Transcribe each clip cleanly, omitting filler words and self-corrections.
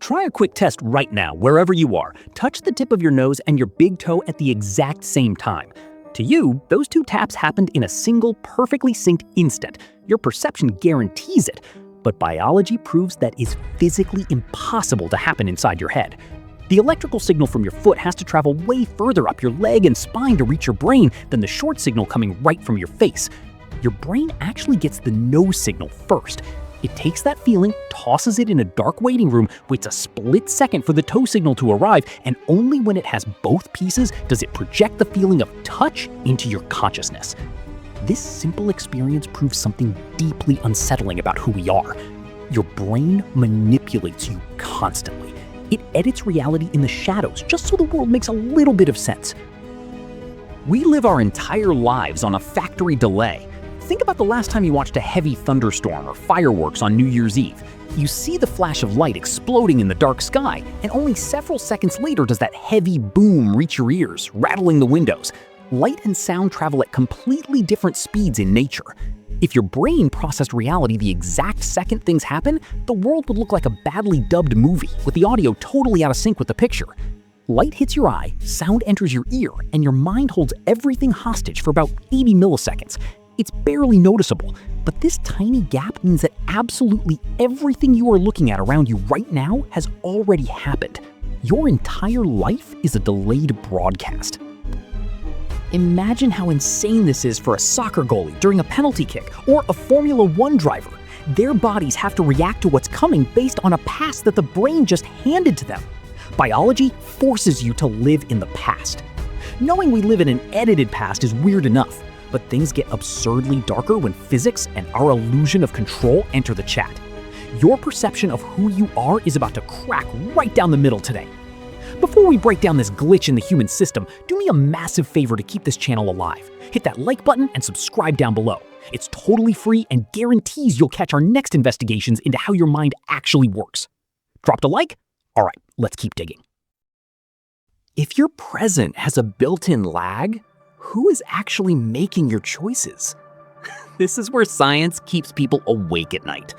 Try a quick test right now, wherever you are. Touch the tip of your nose and your big toe at the exact same time. To you, those two taps happened in a single, perfectly synced instant. Your perception guarantees it, but biology proves that is physically impossible to happen inside your head. The electrical signal from your foot has to travel way further up your leg and spine to reach your brain than the short signal coming right from your face. Your brain actually gets the no signal first. It takes that feeling, tosses it in a dark waiting room, waits a split second for the toe signal to arrive, and only when it has both pieces does it project the feeling of touch into your consciousness. This simple experience proves something deeply unsettling about who we are. Your brain manipulates you constantly. It edits reality in the shadows just so the world makes a little bit of sense. We live our entire lives on a factory delay. Think about the last time you watched a heavy thunderstorm or fireworks on New Year's Eve. You see the flash of light exploding in the dark sky, and only several seconds later does that heavy boom reach your ears, rattling the windows. Light and sound travel at completely different speeds in nature. If your brain processed reality the exact second things happen, the world would look like a badly dubbed movie, with the audio totally out of sync with the picture. Light hits your eye, sound enters your ear, and your mind holds everything hostage for about 80 milliseconds. It's barely noticeable, but this tiny gap means that absolutely everything you are looking at around you right now has already happened. Your entire life is a delayed broadcast. Imagine how insane this is for a soccer goalie during a penalty kick or a Formula One driver. Their bodies have to react to what's coming based on a pass that the brain just handed to them. Biology forces you to live in the past. Knowing we live in an edited past is weird enough, but things get absurdly darker when physics and our illusion of control enter the chat. Your perception of who you are is about to crack right down the middle today. Before we break down this glitch in the human system, do me a massive favor to keep this channel alive. Hit that like button and subscribe down below. It's totally free and guarantees you'll catch our next investigations into how your mind actually works. Dropped a like? All right, let's keep digging. If your present has a built-in lag, who is actually making your choices? This is where science keeps people awake at night.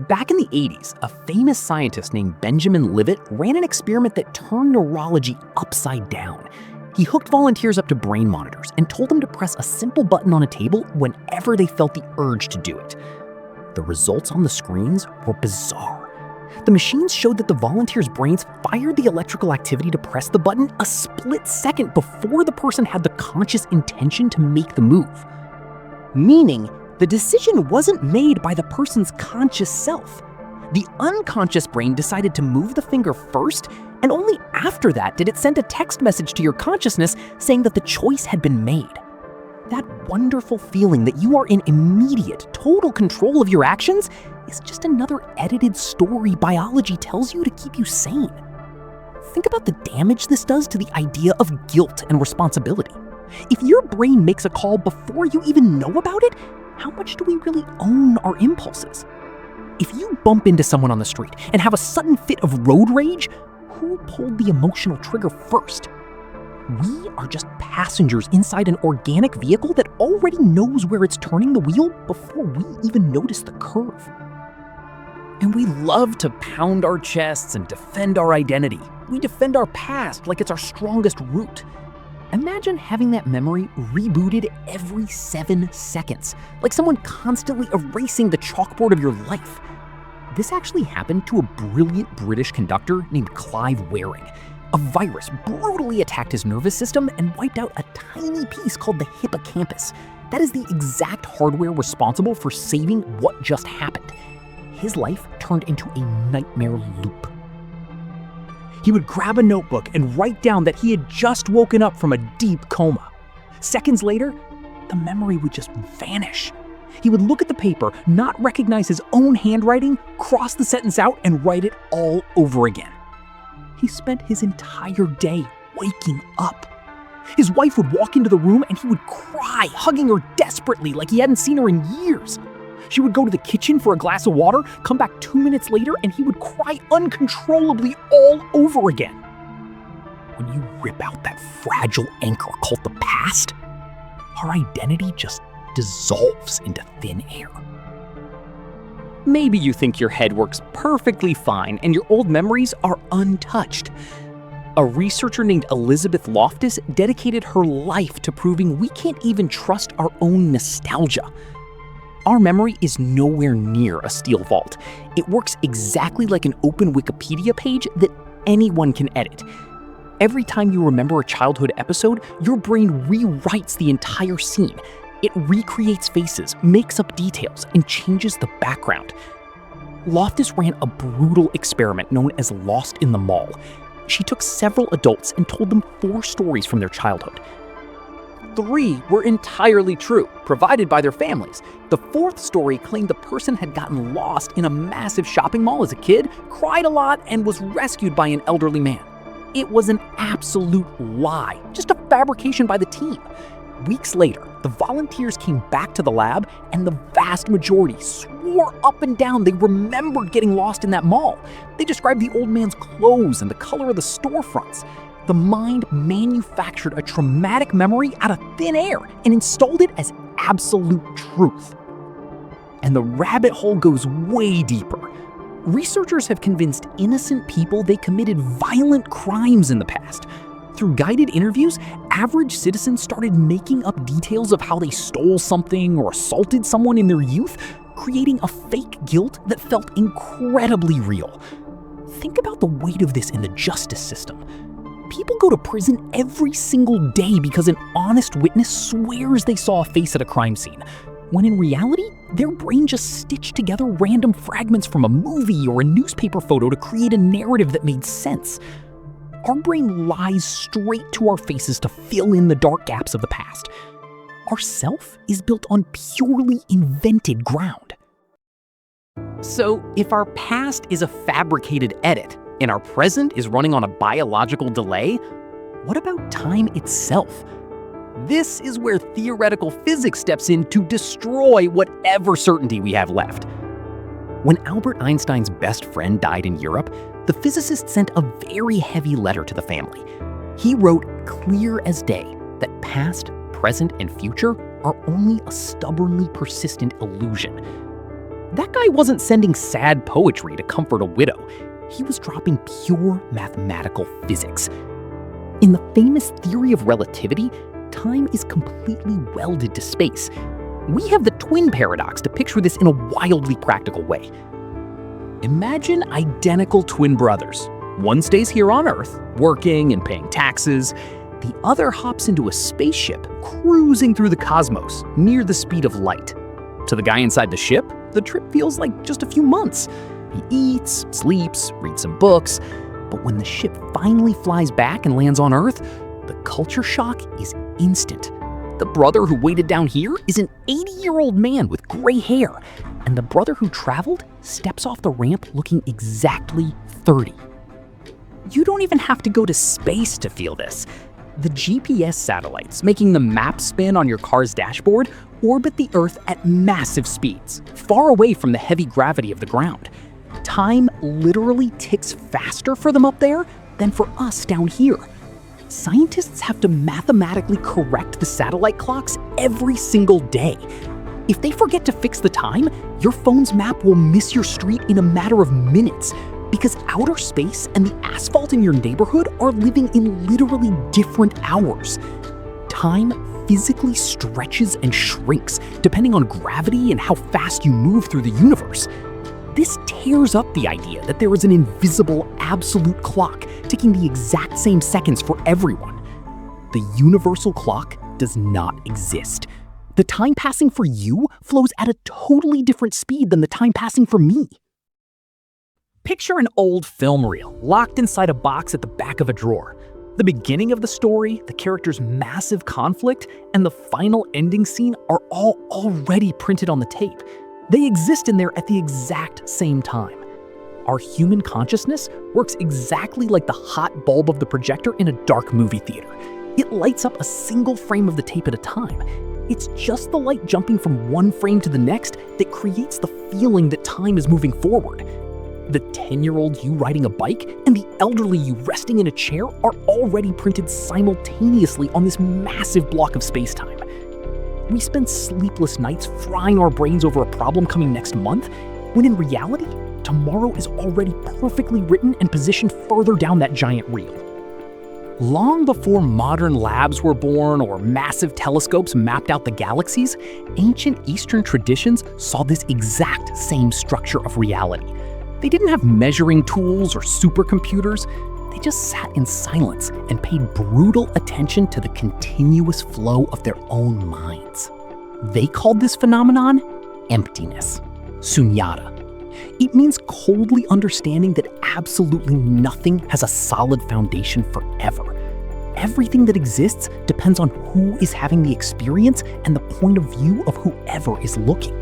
Back in the 80s, a famous scientist named Benjamin Libet ran an experiment that turned neurology upside down. He hooked volunteers up to brain monitors and told them to press a simple button on a table whenever they felt the urge to do it. The results on the screens were bizarre. The machines showed that the volunteers' brains fired the electrical activity to press the button a split second before the person had the conscious intention to make the move. Meaning, the decision wasn't made by the person's conscious self. The unconscious brain decided to move the finger first, and only after that did it send a text message to your consciousness saying that the choice had been made. That wonderful feeling that you are in immediate, total control of your actions is just another edited story biology tells you to keep you sane. Think about the damage this does to the idea of guilt and responsibility. If your brain makes a call before you even know about it, how much do we really own our impulses? If you bump into someone on the street and have a sudden fit of road rage, who pulled the emotional trigger first? We are just passengers inside an organic vehicle that already knows where it's turning the wheel before we even notice the curve. And we love to pound our chests and defend our identity. We defend our past like it's our strongest root. Imagine having that memory rebooted every 7 seconds, like someone constantly erasing the chalkboard of your life. This actually happened to a brilliant British conductor named Clive Waring. A virus brutally attacked his nervous system and wiped out a tiny piece called the hippocampus. That is the exact hardware responsible for saving what just happened. His life turned into a nightmare loop. He would grab a notebook and write down that he had just woken up from a deep coma. Seconds later, the memory would just vanish. He would look at the paper, not recognize his own handwriting, cross the sentence out, and write it all over again. He spent his entire day waking up. His wife would walk into the room and he would cry, hugging her desperately like he hadn't seen her in years. She would go to the kitchen for a glass of water, come back 2 minutes later, and he would cry uncontrollably all over again. When you rip out that fragile anchor called the past, our identity just dissolves into thin air. Maybe you think your head works perfectly fine and your old memories are untouched. A researcher named Elizabeth Loftus dedicated her life to proving we can't even trust our own nostalgia. Our memory is nowhere near a steel vault. It works exactly like an open Wikipedia page that anyone can edit. Every time you remember a childhood episode, your brain rewrites the entire scene. It recreates faces, makes up details, and changes the background. Loftus ran a brutal experiment known as Lost in the Mall. She took several adults and told them 4 stories from their childhood. 3 were entirely true, provided by their families. The 4th story claimed the person had gotten lost in a massive shopping mall as a kid, cried a lot, and was rescued by an elderly man. It was an absolute lie, just a fabrication by the team. Weeks later, the volunteers came back to the lab, and the vast majority swore up and down they remembered getting lost in that mall. They described the old man's clothes and the color of the storefronts. The mind manufactured a traumatic memory out of thin air and installed it as absolute truth. And the rabbit hole goes way deeper. Researchers have convinced innocent people they committed violent crimes in the past. Through guided interviews, average citizens started making up details of how they stole something or assaulted someone in their youth, creating a fake guilt that felt incredibly real. Think about the weight of this in the justice system. People go to prison every single day because an honest witness swears they saw a face at a crime scene, when in reality, their brain just stitched together random fragments from a movie or a newspaper photo to create a narrative that made sense. Our brain lies straight to our faces to fill in the dark gaps of the past. Our self is built on purely invented ground. So, if our past is a fabricated edit, and our present is running on a biological delay, what about time itself? This is where theoretical physics steps in to destroy whatever certainty we have left. When Albert Einstein's best friend died in Europe, the physicist sent a very heavy letter to the family. He wrote clear as day that past, present, and future are only a stubbornly persistent illusion. That guy wasn't sending sad poetry to comfort a widow. He was dropping pure mathematical physics. In the famous theory of relativity, time is completely welded to space. We have the twin paradox to picture this in a wildly practical way. Imagine identical twin brothers. One stays here on Earth, working and paying taxes. The other hops into a spaceship, cruising through the cosmos, near the speed of light. To the guy inside the ship, the trip feels like just a few months. He eats, sleeps, reads some books, but when the ship finally flies back and lands on Earth, the culture shock is instant. The brother who waited down here is an 80-year-old man with gray hair, and the brother who traveled steps off the ramp looking exactly 30. You don't even have to go to space to feel this. The GPS satellites making the map spin on your car's dashboard orbit the Earth at massive speeds, far away from the heavy gravity of the ground. Time literally ticks faster for them up there than for us down here. Scientists have to mathematically correct the satellite clocks every single day. If they forget to fix the time, your phone's map will miss your street in a matter of minutes, because outer space and the asphalt in your neighborhood are living in literally different hours. Time physically stretches and shrinks depending on gravity and how fast you move through the universe. This tears up the idea that there is an invisible absolute clock ticking the exact same seconds for everyone. The universal clock does not exist. The time passing for you flows at a totally different speed than the time passing for me. Picture an old film reel locked inside a box at the back of a drawer. The beginning of the story, the character's massive conflict, and the final ending scene are all already printed on the tape. They exist in there at the exact same time. Our human consciousness works exactly like the hot bulb of the projector in a dark movie theater. It lights up a single frame of the tape at a time. It's just the light jumping from one frame to the next that creates the feeling that time is moving forward. The 10-year-old you riding a bike and the elderly you resting in a chair are already printed simultaneously on this massive block of space-time. We spend sleepless nights frying our brains over a problem coming next month, when in reality, tomorrow is already perfectly written and positioned further down that giant reel. Long before modern labs were born or massive telescopes mapped out the galaxies, ancient Eastern traditions saw this exact same structure of reality. They didn't have measuring tools or supercomputers. They just sat in silence and paid brutal attention to the continuous flow of their own minds. They called this phenomenon emptiness, Sunyata. It means coldly understanding that absolutely nothing has a solid foundation forever. Everything that exists depends on who is having the experience and the point of view of whoever is looking.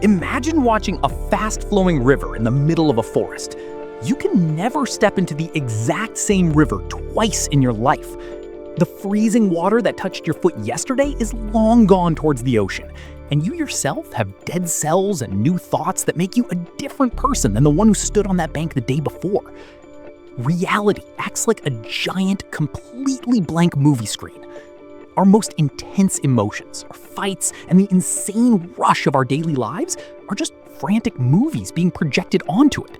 Imagine watching a fast-flowing river in the middle of a forest. You can never step into the exact same river twice in your life. The freezing water that touched your foot yesterday is long gone towards the ocean, and you yourself have dead cells and new thoughts that make you a different person than the one who stood on that bank the day before. Reality acts like a giant, completely blank movie screen. Our most intense emotions, our fights, and the insane rush of our daily lives are just frantic movies being projected onto it.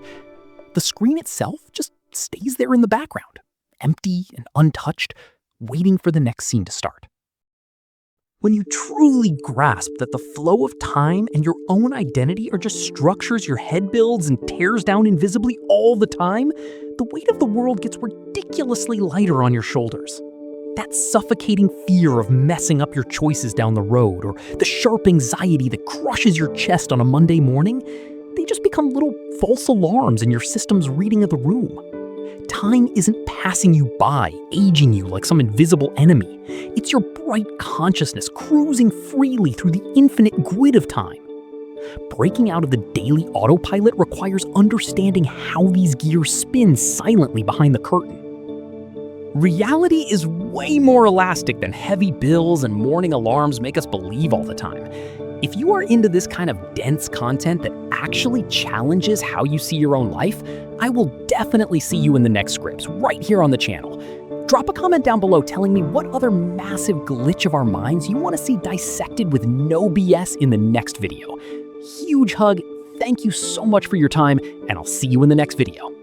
The screen itself just stays there in the background, empty and untouched, waiting for the next scene to start. When you truly grasp that the flow of time and your own identity are just structures your head builds and tears down invisibly all the time, the weight of the world gets ridiculously lighter on your shoulders. That suffocating fear of messing up your choices down the road, or the sharp anxiety that crushes your chest on a Monday morning, they just become little false alarms in your system's reading of the room. Time isn't passing you by, aging you like some invisible enemy. It's your bright consciousness cruising freely through the infinite grid of time. Breaking out of the daily autopilot requires understanding how these gears spin silently behind the curtain. Reality is way more elastic than heavy bills and morning alarms make us believe all the time. If you are into this kind of dense content that actually challenges how you see your own life, I will definitely see you in the next scripts right here on the channel. Drop a comment down below telling me what other massive glitch of our minds you want to see dissected with no BS in the next video. Huge hug, thank you so much for your time, and I'll see you in the next video.